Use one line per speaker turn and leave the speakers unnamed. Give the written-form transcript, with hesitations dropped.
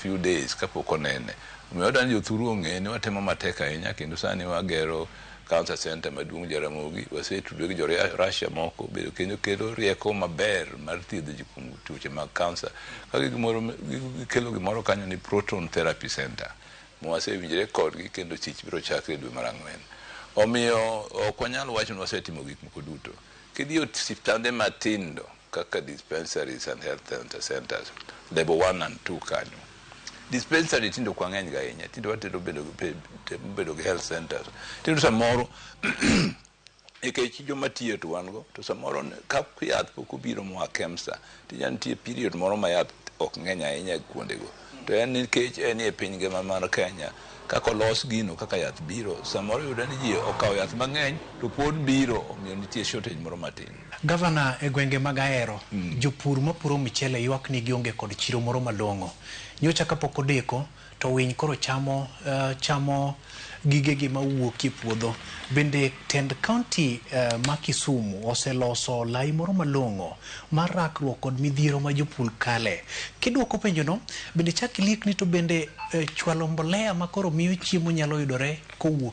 few days kapok onene. Omiyo wadwani jothuru ong'e ni watemo matek ahinya kendo sani wagero Kansa senta maduong' Jaramogi, wasetudo gi jo-Russia moko bedo kendo kelo rieko maber mar thiedho ji kuom tuoche mag kansa. Kaka gikelo gimoro kanyo ni proton therapy center. Mwasewinjore kodgi kendo tich biro chakre dwe mar 4. Omiyo ok wanyal wacho ni wasetimo gik moko duto. Kidhi osiptande matindo kaka dispensaries and health centers, level 1 and 2 kanyo. Dispensary tindo kwa ng'eny ahinya, tindo watero bedo gi health centers. Tindo samoro ekech joma tiyo to wan go, to samoro ka yath pok obiro moa Kansa, tija nitie period moro ma yath ok ng'eny ahinya kuondego. To en nikech en e piny ngima mar Kenya, kaka olos gino kaka yath biro, samoro yudo ni ji okawo yath mang'eny to pod biro, omiyo nitie shortage moro matin.
Gavana, e gwenge mag Ahero, jopur mapuro michele ywak ni gionge kod chiro moro malong'o. Nyocha kapok odeko to winy koro chamo gigegi mawuok e puodho. Bende tend kaunti ma Kisumu oseloso lai moro malong'o mar rakruok kod midhiero ma jopur kale. Kidwoko penjono, bende chak ilik ni to bende chwalo mbolea ma koro miyo chiemo nyalo yudore kowuok